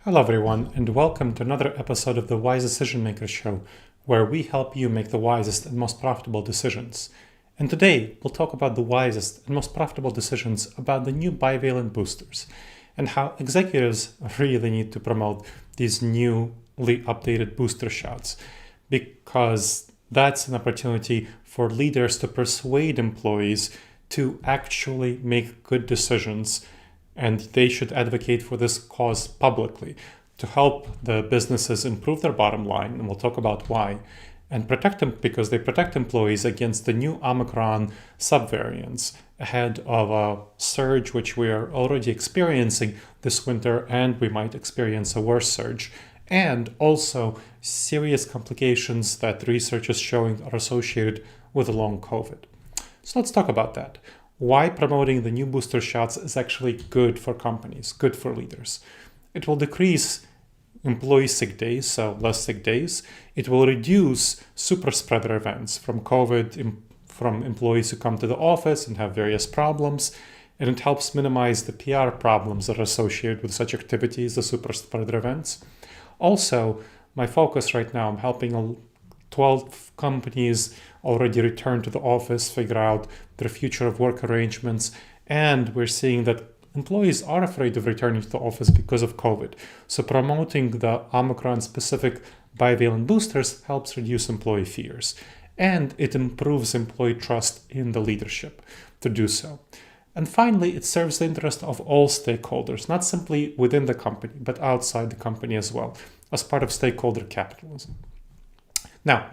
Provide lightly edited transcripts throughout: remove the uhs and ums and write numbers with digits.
Hello everyone, and welcome to another episode of the Wise Decision Maker Show, where we help you make the wisest and most profitable decisions. And today, we'll talk about the wisest and most profitable decisions about the new bivalent boosters, and how executives really need to promote these newly updated booster shots, because that's an opportunity for leaders to persuade employees to actually make good decisions, and they should advocate for this cause publicly to help the businesses improve their bottom line, and we'll talk about why, and protect them because they protect employees against the new Omicron subvariants ahead of a surge which we are already experiencing this winter, and we might experience a worse surge, and also serious complications that research is showing are associated with long COVID. So let's talk about that. Why promoting the new booster shots is actually good for companies, good for leaders. It will decrease employee sick days, so less sick days. It will reduce super spreader events from COVID, from employees who come to the office and have various problems. And it helps minimize the PR problems that are associated with such activities, the super spreader events. Also, my focus right now, I'm helping 12 companies already return to the office, figure out their future of work arrangements, and we're seeing that employees are afraid of returning to the office because of COVID. So promoting the Omicron-specific bivalent boosters helps reduce employee fears, and it improves employee trust in the leadership to do so. And finally, it serves the interest of all stakeholders, not simply within the company, but outside the company as well, as part of stakeholder capitalism. Now,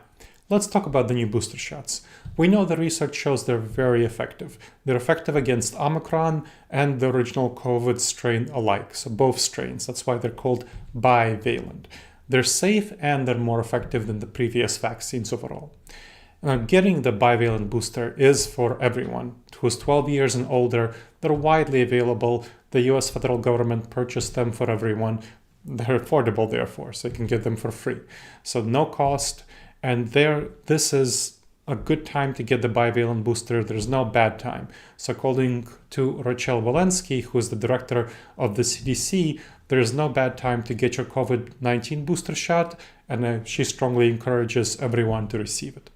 let's talk about the new booster shots. We know the research shows they're very effective. They're effective against Omicron and the original COVID strain alike, so both strains. That's why they're called bivalent. They're safe and they're more effective than the previous vaccines overall. Now, getting the bivalent booster is for everyone who's 12 years and older. They're widely available. The US federal government purchased them for everyone. They're affordable, therefore, so you can get them for free. So no cost. And this is a good time to get the bivalent booster. There's no bad time. So according to Rochelle Walensky, who is the director of the CDC, there is no bad time to get your COVID-19 booster shot, and she strongly encourages everyone to receive it.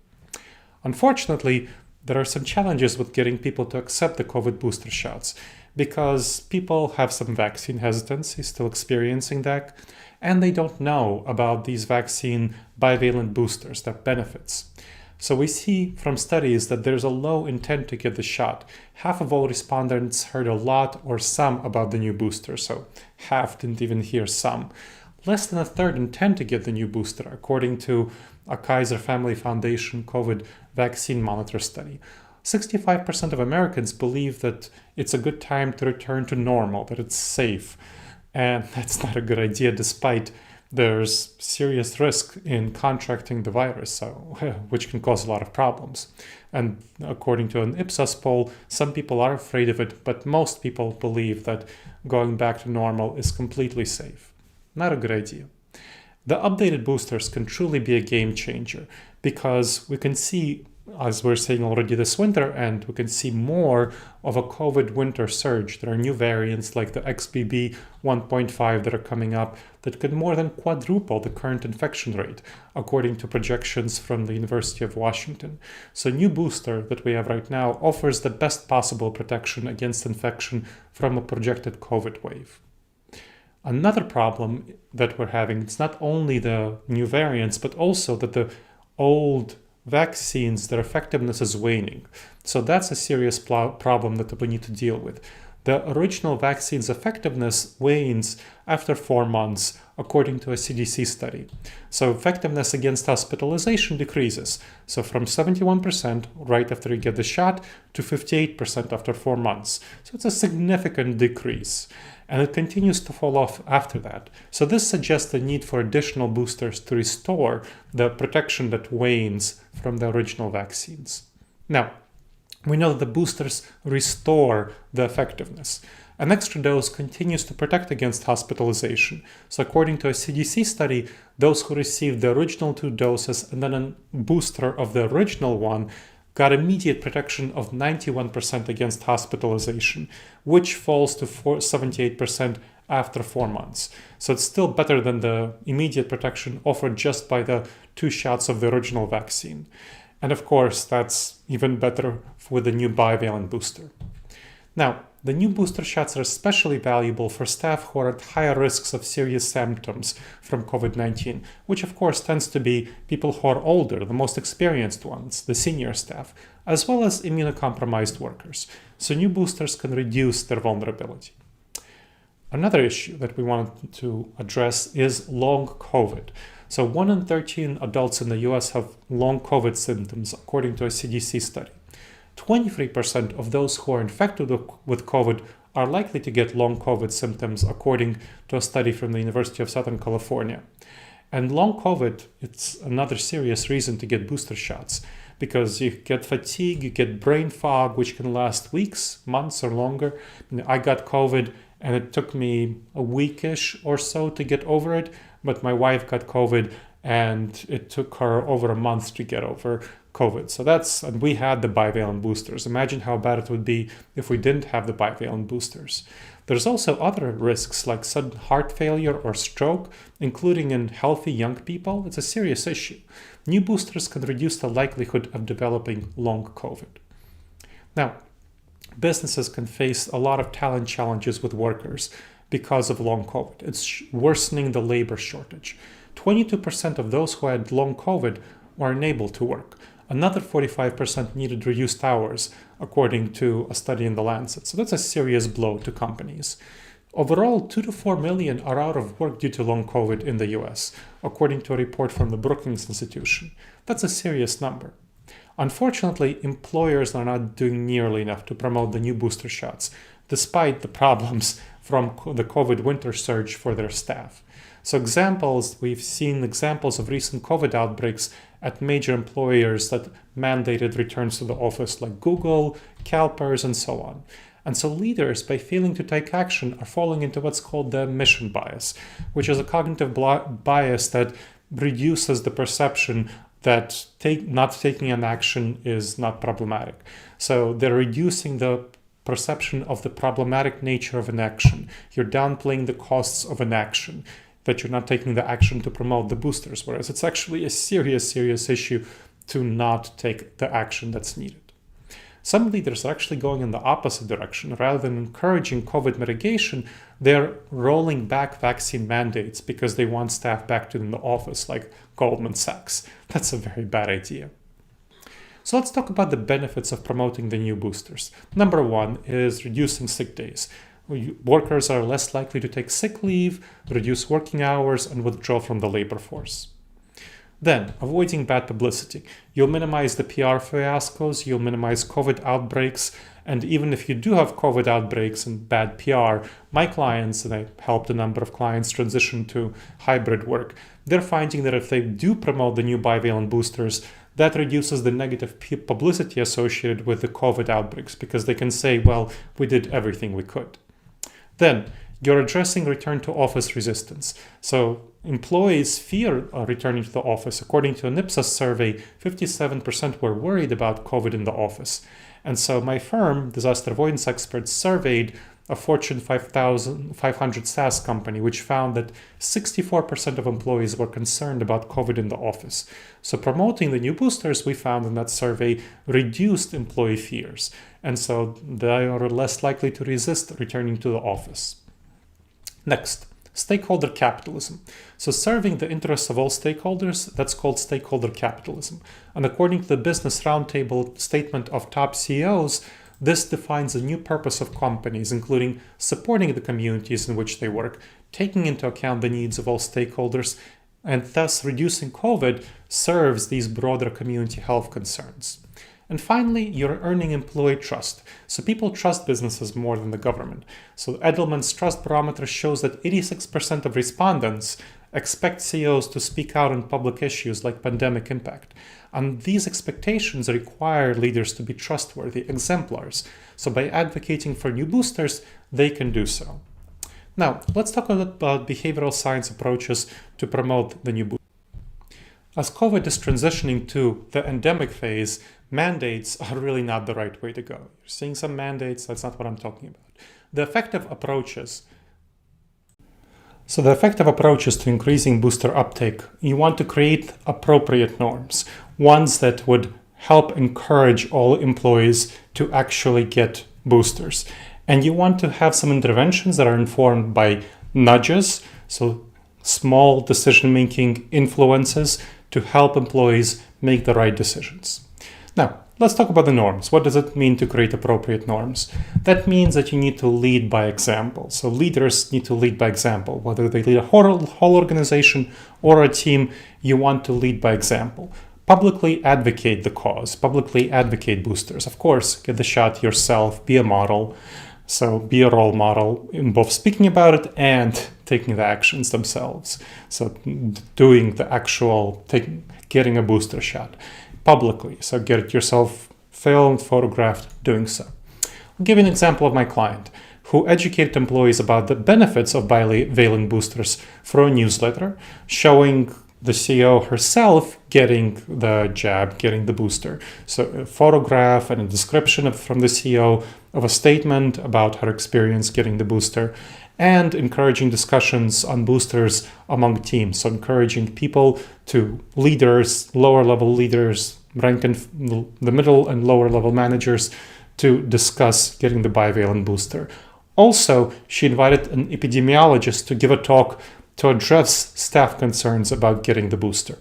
Unfortunately, there are some challenges with getting people to accept the COVID booster shots because people have some vaccine hesitancy, still experiencing that, and they don't know about these vaccine bivalent boosters, their benefits. So we see from studies that there's a low intent to get the shot. Half of all respondents heard a lot or some about the new booster, so half didn't even hear some. Less than a third intend to get the new booster, according to a Kaiser Family Foundation COVID vaccine monitor study. 65% of Americans believe that it's a good time to return to normal, that it's safe. And that's not a good idea, despite there's serious risk in contracting the virus, so which can cause a lot of problems. And according to an Ipsos poll, some people are afraid of it, but most people believe that going back to normal is completely safe. Not a good idea. The updated boosters can truly be a game changer because we can see, as we're saying already this winter, and we can see more of a COVID winter surge. There are new variants like the XBB 1.5 that are coming up that could more than quadruple the current infection rate, according to projections from the University of Washington. So new booster that we have right now offers the best possible protection against infection from a projected COVID wave. Another problem that we're having, it's not only the new variants, but also that the old vaccines, their effectiveness is waning. So that's a serious problem that we need to deal with. The original vaccine's effectiveness wanes after 4 months, according to a CDC study. So effectiveness against hospitalization decreases. So from 71% right after you get the shot to 58% after 4 months. So it's a significant decrease. And it continues to fall off after that. So this suggests the need for additional boosters to restore the protection that wanes from the original vaccines. Now, we know that the boosters restore the effectiveness. An extra dose continues to protect against hospitalization. So according to a CDC study, those who received the original 2 doses and then a booster of the original one got immediate protection of 91% against hospitalization, which falls to 78% after 4 months. So it's still better than the immediate protection offered just by the 2 shots of the original vaccine. And of course, that's even better with the new bivalent booster. Now, the new booster shots are especially valuable for staff who are at higher risks of serious symptoms from COVID-19, which of course tends to be people who are older, the most experienced ones, the senior staff, as well as immunocompromised workers. So new boosters can reduce their vulnerability. Another issue that we wanted to address is long COVID. So 1 in 13 adults in the US have long COVID symptoms, according to a CDC study. 23% of those who are infected with COVID are likely to get long COVID symptoms, according to a study from the University of Southern California. And long COVID, it's another serious reason to get booster shots, because you get fatigue, you get brain fog, which can last weeks, months, or longer. I got COVID and it took me a weekish or so to get over it, but my wife got COVID and it took her over a month to get over COVID. So and we had the bivalent boosters. Imagine how bad it would be if we didn't have the bivalent boosters. There's also other risks like sudden heart failure or stroke, including in healthy young people. It's a serious issue. New boosters can reduce the likelihood of developing long COVID. Now, businesses can face a lot of talent challenges with workers because of long COVID. It's worsening the labor shortage. 22% of those who had long COVID were unable to work. Another 45% needed reduced hours, according to a study in The Lancet. So that's a serious blow to companies. Overall, 2 to 4 million are out of work due to long COVID in the US, according to a report from the Brookings Institution. That's a serious number. Unfortunately, employers are not doing nearly enough to promote the new booster shots, despite the problems from the COVID winter surge for their staff. So we've seen examples of recent COVID outbreaks at major employers that mandated returns to the office like Google, CalPERS, and so on. And so leaders, by failing to take action, are falling into what's called the mission bias, which is a cognitive bias that reduces the perception that not taking an action is not problematic. So they're reducing the perception of the problematic nature of an action. You're downplaying the costs of an action, that you're not taking the action to promote the boosters, whereas it's actually a serious issue to not take the action that's needed. Some leaders are actually going in the opposite direction. Rather than encouraging COVID mitigation, they're rolling back vaccine mandates because they want staff back in the office, like Goldman Sachs. That's a very bad idea. So let's talk about the benefits of promoting the new boosters. Number 1 is reducing sick days. Workers are less likely to take sick leave, reduce working hours, and withdraw from the labor force. Then, avoiding bad publicity. You'll minimize the PR fiascos, you'll minimize COVID outbreaks, and even if you do have COVID outbreaks and bad PR, my clients, and I helped a number of clients transition to hybrid work, they're finding that if they do promote the new bivalent boosters, that reduces the negative publicity associated with the COVID outbreaks, because they can say, well, we did everything we could. Then, you're addressing return to office resistance. So employees fear returning to the office. According to an Ipsos survey, 57% were worried about COVID in the office. And so my firm, Disaster Avoidance Experts, surveyed a Fortune 500 SaaS company, which found that 64% of employees were concerned about COVID in the office. So promoting the new boosters, we found in that survey, reduced employee fears. And so they are less likely to resist returning to the office. Next, stakeholder capitalism. So serving the interests of all stakeholders, that's called stakeholder capitalism. And according to the Business Roundtable statement of top CEOs, this defines a new purpose of companies, including supporting the communities in which they work, taking into account the needs of all stakeholders, and thus reducing COVID serves these broader community health concerns. And finally, you're earning employee trust. So people trust businesses more than the government. So Edelman's trust barometer shows that 86% of respondents expect CEOs to speak out on public issues like pandemic impact. And these expectations require leaders to be trustworthy, exemplars. So by advocating for new boosters, they can do so. Now, let's talk about behavioral science approaches to promote the new boosters. As COVID is transitioning to the endemic phase, mandates are really not the right way to go. You're seeing some mandates, that's not what I'm talking about. The effective approaches So the effective approach is to increasing booster uptake. You want to create appropriate norms, ones that would help encourage all employees to actually get boosters. And you want to have some interventions that are informed by nudges, so small decision-making influences to help employees make the right decisions. Now, let's talk about the norms. What does it mean to create appropriate norms? That means that you need to lead by example. So leaders need to lead by example. Whether they lead a whole organization or a team, you want to lead by example. Publicly advocate the cause, publicly advocate boosters. Of course, get the shot yourself, be a model. So be a role model in both speaking about it and taking the actions themselves. So doing the actual, getting a booster shot publicly. So get it yourself filmed, photographed, doing so. I'll give you an example of my client who educated employees about the benefits of bivalent boosters through a newsletter, showing the CEO herself getting the jab, getting the booster. So a photograph and a description from the CEO of a statement about her experience getting the booster, and encouraging discussions on boosters among teams. So encouraging people to leaders, lower level leaders, rank in the middle and lower level managers to discuss getting the bivalent booster. Also, she invited an epidemiologist to give a talk to address staff concerns about getting the booster.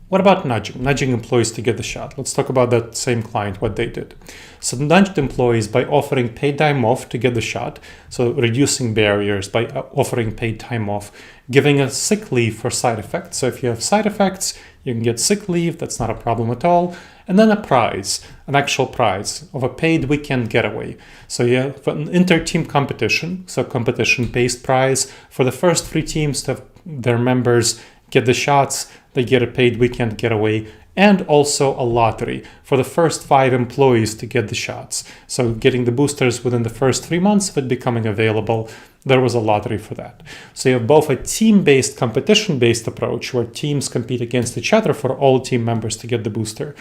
What about nudging? Nudging employees to get the shot. Let's talk about that same client, what they did. So nudged employees by offering paid time off to get the shot. So reducing barriers by offering paid time off, giving a sick leave for side effects. So if you have side effects, you can get sick leave. That's not a problem at all. And then a prize, an actual prize of a paid weekend getaway. So you have an inter-team competition, so competition-based prize for the first 3 teams to have their members get the shots. They get a paid weekend getaway, and also a lottery for the first 5 employees to get the shots. So getting the boosters within the first 3 months of it becoming available, there was a lottery for that. So you have both a team-based, competition-based approach where teams compete against each other for all team members to get the booster.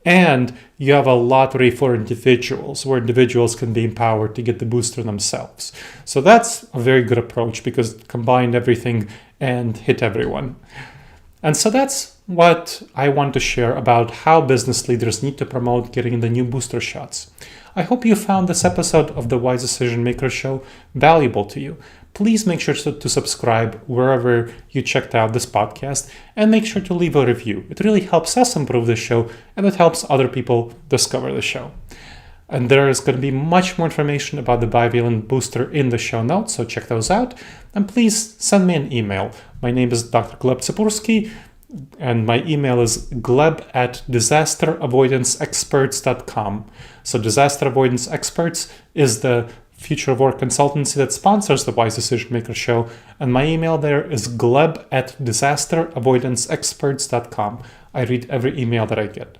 And you have a lottery for individuals where individuals can be empowered to get the booster themselves. So that's a very good approach because it combined everything and hit everyone. And so that's what I want to share about how business leaders need to promote getting the new booster shots. I hope you found this episode of the Wise Decision Maker Show valuable to you. Please make sure to subscribe wherever you checked out this podcast and make sure to leave a review. It really helps us improve the show and it helps other people discover the show. And there is going to be much more information about the bivalent booster in the show notes, so check those out. And please send me an email. My name is Dr. Gleb Tsipursky, and my email is gleb@disasteravoidanceexperts.com. So Disaster Avoidance Experts is the future of work consultancy that sponsors the Wise Decision Maker Show, and my email there is gleb@disasteravoidanceexperts.com. I read every email that I get.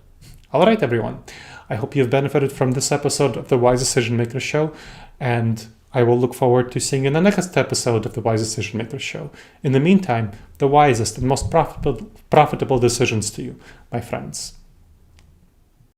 All right, everyone. I hope you've benefited from this episode of the Wise Decision Maker Show, and I will look forward to seeing you in the next episode of the Wise Decision Maker Show. In the meantime, the wisest and most profitable decisions to you, my friends.